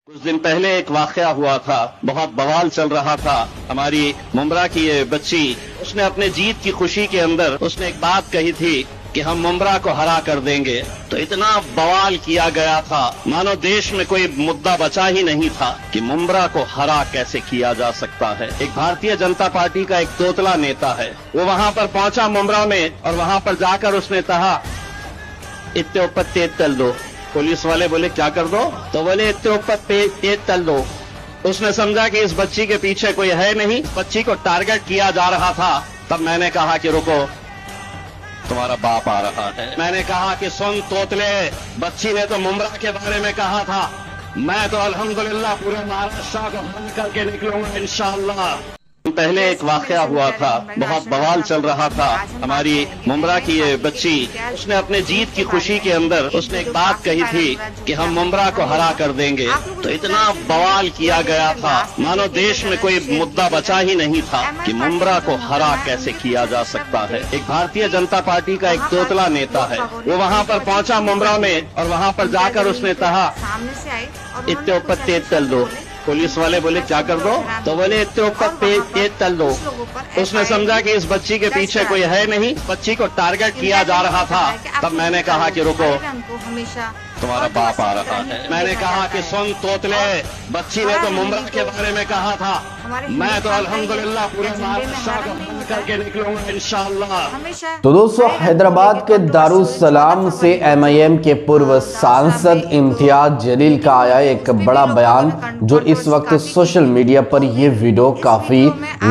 कुछ दिन पहले एक वाकया हुआ था, बहुत बवाल चल रहा था। हमारी मुमरा की ये बच्ची, उसने अपने जीत की खुशी के अंदर उसने एक बात कही थी कि हम मुमरा को हरा कर देंगे। तो इतना बवाल किया गया था, मानो देश में कोई मुद्दा बचा ही नहीं था कि मुमरा को हरा कैसे किया जा सकता है। एक भारतीय जनता पार्टी का एक तोतला नेता है, वो वहां पर पहुंचा मुमरा में, और वहां पर जाकर उसने कहा इतने ऊपर तेज तल दो। पुलिस वाले बोले क्या कर दो? तो बोले इतने ऊपर तेज तल दो। उसने समझा कि इस बच्ची के पीछे कोई है नहीं, बच्ची को टारगेट किया जा रहा था। तब मैंने कहा कि रुको, तुम्हारा बाप आ रहा है। मैंने कहा कि सुन तोतले, बच्ची ने तो मुमरा के बारे में कहा था, मैं तो अल्हम्दुलिल्लाह पूरे महाराष्ट्र को बंद करके निकलूंगा इंशाअल्लाह। पहले एक वाकया हुआ था, बहुत बवाल चल रहा था। हमारी मुमरा की ये बच्ची, उसने अपने जीत की खुशी के अंदर उसने एक बात कही थी कि हम मुमरा को हरा कर देंगे। तो इतना बवाल किया गया था, मानो देश में कोई मुद्दा बचा ही नहीं था कि मुमरा को हरा कैसे किया जा सकता है। एक भारतीय जनता पार्टी का एक तोतला नेता है, वो वहाँ पर पहुंचा मुमरा में, और वहाँ पर जाकर उसने कहा इतने ऊपर तेज तल दो। पुलिस वाले बोले क्या कर दो? तो बोले इतने ऊपर तेज तल दो। उसने समझा कि इस बच्ची के पीछे कोई है नहीं, बच्ची को टारगेट किया जा रहा था। तब मैंने कहा कि रुको, तुम्हारा बाप आ रहा है। मैंने कहा कि सुन तोतले, बच्ची ने तो मुमरा के बारे में कहा था, मैं तो अल्हम्दुलिल्लाह पूरे महाराष्ट्र को बंद करके निकलूंगा इंशाअल्लाह। तो दोस्तों, हैदराबाद के दारुसलाम से एमआईएम के पूर्व सांसद इम्तियाज जलील का आया एक बड़ा बयान, जो इस वक्त सोशल मीडिया पर ये वीडियो काफी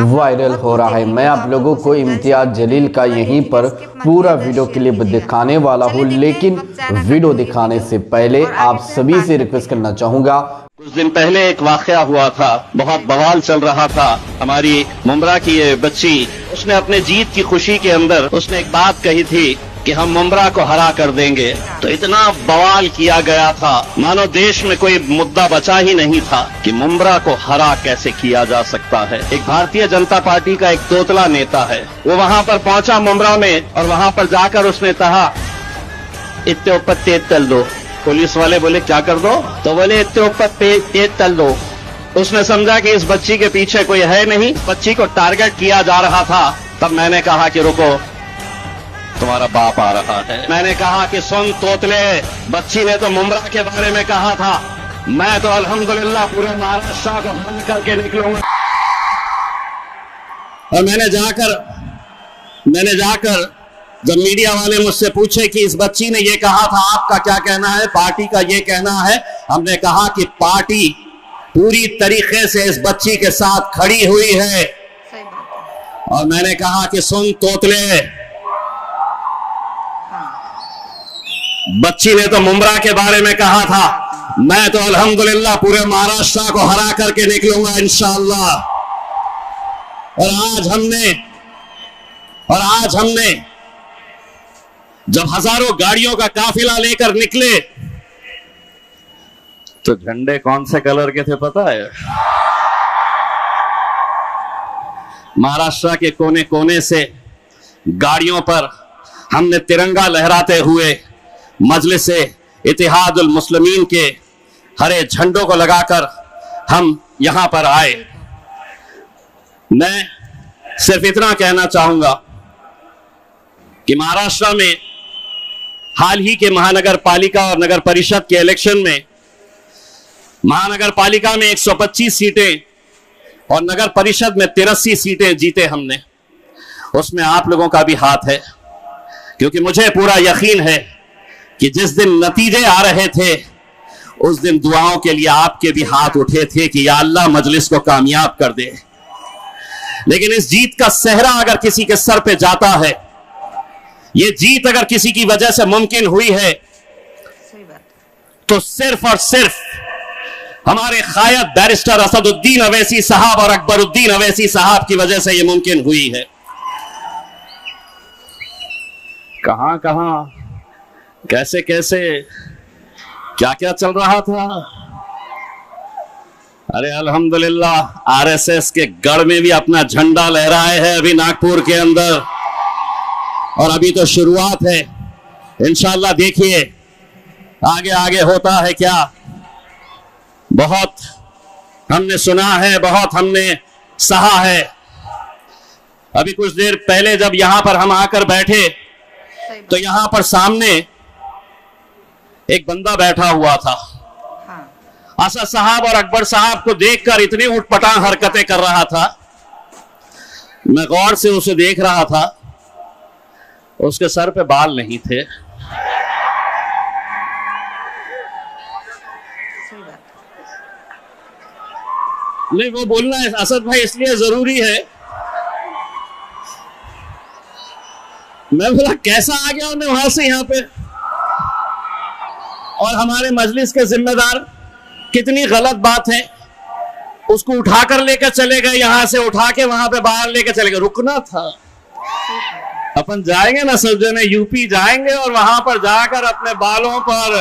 वायरल हो रहा है। मैं आप लोगों को इम्तियाज जलील का यहीं पर पूरा वीडियो क्लिप दिखाने वाला हूँ, लेकिन वीडियो दिखाने से पहले आप सभी से रिक्वेस्ट करना चाहूंगा। कुछ दिन पहले एक वाकया हुआ था, बहुत बवाल चल रहा था। हमारी मुमरा की ये बच्ची, उसने अपने जीत की खुशी के अंदर उसने एक बात कही थी कि हम मुमरा को हरा कर देंगे। तो इतना बवाल किया गया था, मानो देश में कोई मुद्दा बचा ही नहीं था कि मुमरा को हरा कैसे किया जा सकता है। एक भारतीय जनता पार्टी का एक तोतला नेता है, वो वहां पर पहुंचा मुमरा में, और वहां पर जाकर उसने कहा इतने ऊपर तेज तल दो। पुलिस वाले बोले क्या कर दो? तो बोले इतने ऊपर तेज तल दो। उसने समझा कि इस बच्ची के पीछे कोई है नहीं, बच्ची को टारगेट किया जा रहा था। तब मैंने कहा कि रुको, तुम्हारा बाप आ रहा है। मैंने कहा कि सुन तोतले, बच्ची ने तो मुमरा के बारे में कहा था, मैं तो अल्हम्दुलिल्लाह पूरे महाराष्ट्र को बंद करके निकलूंगा। और मैंने जाकर जब मीडिया वाले मुझसे पूछे कि इस बच्ची ने ये कहा था, आपका क्या कहना है, पार्टी का ये कहना है, हमने कहा कि पार्टी पूरी तरीके से इस बच्ची के साथ खड़ी हुई है। और मैंने कहा कि सुन तोतले, बच्ची ने तो मुमरा के बारे में कहा था, मैं तो अल्हम्दुलिल्लाह पूरे महाराष्ट्र को हरा करके निकलूंगा इंशाअल्लाह। और आज हमने जब हजारों गाड़ियों का काफिला लेकर निकले, तो झंडे कौन से कलर के थे पता है? महाराष्ट्र के कोने कोने से गाड़ियों पर हमने तिरंगा लहराते हुए मजलिसे इत्तेहादुल मुस्लिमीन के हरे झंडों को लगाकर हम यहां पर आए। मैं सिर्फ इतना कहना चाहूंगा कि महाराष्ट्र में हाल ही के महानगर पालिका और नगर परिषद के इलेक्शन में महानगर पालिका में 125 सीटें और नगर परिषद में 83 सीटें जीते हमने। उसमें आप लोगों का भी हाथ है, क्योंकि मुझे पूरा यकीन है कि जिस दिन नतीजे आ रहे थे, उस दिन दुआओं के लिए आपके भी हाथ उठे थे कि या अल्लाह मजलिस को कामयाब कर दे। लेकिन इस जीत का सेहरा अगर किसी के सर पे जाता है, ये जीत अगर किसी की वजह से मुमकिन हुई है, तो सिर्फ और सिर्फ हमारे कायद बैरिस्टर असदुद्दीन अवैसी साहब और अकबरुद्दीन अवैसी साहब की वजह से ये मुमकिन हुई है। कहां कैसे क्या चल रहा था? अरे अल्हम्दुलिल्लाह, आरएसएस के गढ़ में भी अपना झंडा लहराए है अभी नागपुर के अंदर, और अभी तो शुरुआत है। इंशाअल्लाह देखिए आगे होता है क्या। बहुत हमने सुना है, बहुत हमने सहा है। अभी कुछ देर पहले जब यहां पर हम आकर बैठे तो यहां पर सामने एक बंदा बैठा हुआ था। असद साहब और अकबर साहब को देखकर इतनी उटपटांग हरकतें कर रहा था, मैं गौर से उसे देख रहा था। उसके सर पे बाल नहीं थे। नहीं, वो बोलना है असद भाई इसलिए जरूरी है। मैं बोला कैसा आ गया उन्हें वहां से यहाँ पे, और हमारे मजलिस के जिम्मेदार, कितनी गलत बात है। उसको उठाकर लेकर चले गए, यहां से उठा के वहां पे बाहर लेकर चले गए। रुकना था। अपन जाएंगे ना सब जने यूपी जाएंगे और वहां पर जाकर अपने बालों पर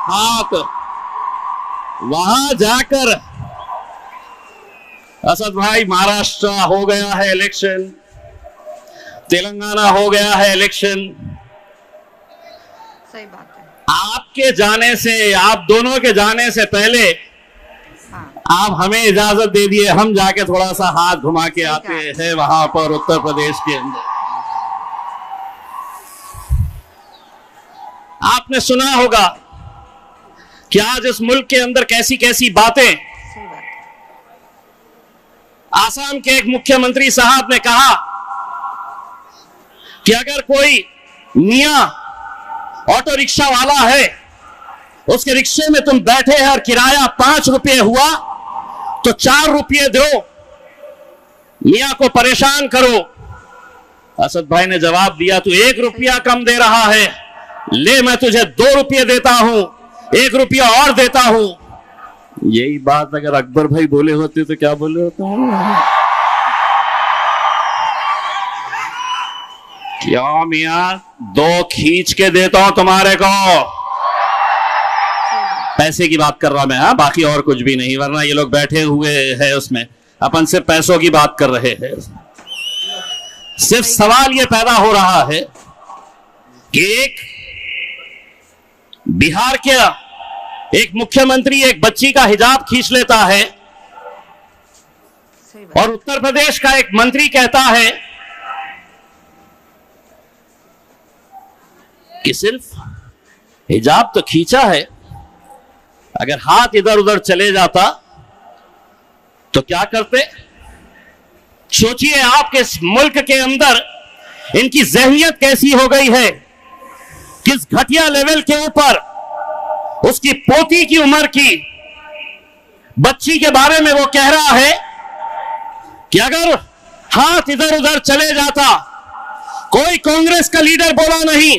हाथ, वहां जाकर असद भाई महाराष्ट्र हो गया है इलेक्शन, तेलंगाना हो गया है इलेक्शन। सही बात है। आपके जाने से, आप दोनों के जाने से पहले आप हमें इजाजत दे दिए, हम जाके थोड़ा सा हाथ घुमा के आते हैं वहां पर उत्तर प्रदेश के अंदर। आपने सुना होगा कि आज इस मुल्क के अंदर कैसी कैसी बातें। आसाम के एक मुख्यमंत्री साहब ने कहा कि अगर कोई मियां ऑटो रिक्शा वाला है, उसके रिक्शे में तुम बैठे हैं और किराया 5 रुपये हुआ तो 4 रुपये दो, मियां को परेशान करो। असद भाई ने जवाब दिया, तू 1 रुपया कम दे रहा है, ले मैं तुझे 2 रुपये देता हूं, 1 रुपया और देता हूं। यही बात अगर अकबर भाई बोले होते तो क्या बोले होते हैं? क्या मियां 2 खींच के देता हूं तुम्हारे को। पैसे की बात कर रहा मैं, हाँ, बाकी और कुछ भी नहीं, वरना ये लोग बैठे हुए हैं उसमें अपन से पैसों की बात कर रहे हैं। सिर्फ सवाल ये पैदा हो रहा है कि एक बिहार के एक मुख्यमंत्री एक बच्ची का हिजाब खींच लेता है और उत्तर प्रदेश का एक मंत्री कहता है कि सिर्फ हिजाब तो खींचा है, अगर हाथ इधर उधर चले जाता तो क्या करते। सोचिए आपके इस मुल्क के अंदर इनकी ज़हनियत कैसी हो गई है, किस घटिया लेवल के ऊपर उसकी पोती की उम्र की बच्ची के बारे में वो कह रहा है कि अगर हाथ इधर उधर चले जाता। कोई कांग्रेस का लीडर बोला नहीं,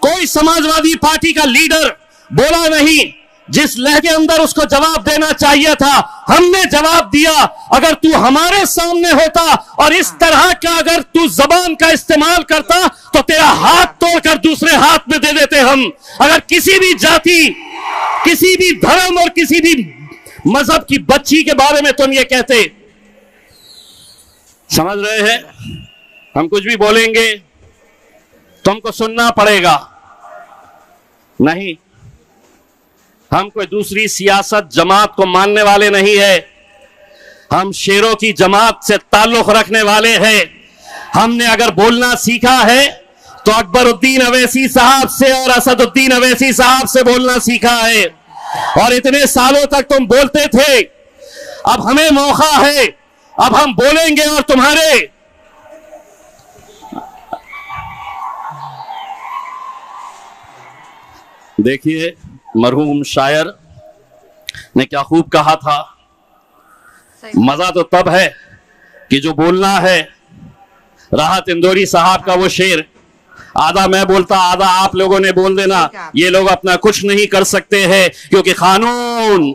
कोई समाजवादी पार्टी का लीडर बोला नहीं। जिस लहजे अंदर उसको जवाब देना चाहिए था, हमने जवाब दिया। अगर तू हमारे सामने होता और इस तरह का अगर तू जबान का इस्तेमाल करता तो तेरा हाथ तोड़कर दूसरे हाथ में दे देते हम। अगर किसी भी जाति, किसी भी धर्म और किसी भी मजहब की बच्ची के बारे में तुम ये कहते, समझ रहे हैं, हम कुछ भी बोलेंगे तुमको सुनना पड़ेगा। नहीं, हम कोई दूसरी सियासत जमात को मानने वाले नहीं है, हम शेरों की जमात से ताल्लुक रखने वाले हैं। हमने अगर बोलना सीखा है तो अकबरुद्दीन अवैसी साहब से और असदुद्दीन अवैसी साहब से बोलना सीखा है, और इतने सालों तक तुम बोलते थे। अब हमें मौका है, अब हम बोलेंगे। और तुम्हारे देखिए, मरहूम शायर ने क्या खूब कहा था, मजा तो तब है कि जो बोलना है। राहत इंदौरी साहब का वो शेर, आधा मैं बोलता आधा आप लोगों ने बोल देना, ये लोग अपना कुछ नहीं कर सकते हैं क्योंकि कानून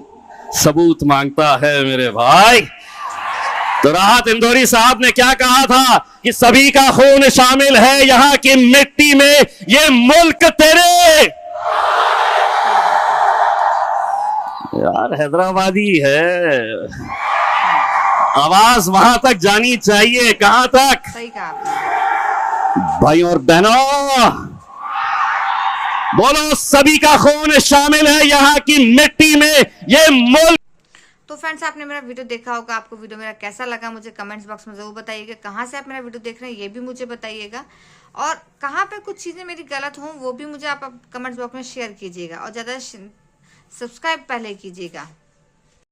सबूत मांगता है मेरे भाई। तो राहत इंदौरी साहब ने क्या कहा था कि सभी का खून शामिल है यहाँ की मिट्टी में, ये मुल्क तेरे। यार हैदराबादी है, आवाज वहां तक जानी चाहिए। कहां तक? सही कहा भाई और बहनों, बोलो सभी का खून शामिल है यहाँ की मिट्टी में। ये मुल्क। तो फ्रेंड्स, आपने मेरा वीडियो देखा होगा, आपको वीडियो मेरा कैसा लगा मुझे कमेंट्स बॉक्स में ज़रूर बताइएगा। कहाँ से आप मेरा वीडियो देख रहे हैं ये भी मुझे बताइएगा, और कहाँ पे कुछ चीज़ें मेरी गलत हों वो भी मुझे आप कमेंट्स बॉक्स में शेयर कीजिएगा, और ज़्यादा सब्सक्राइब पहले कीजिएगा।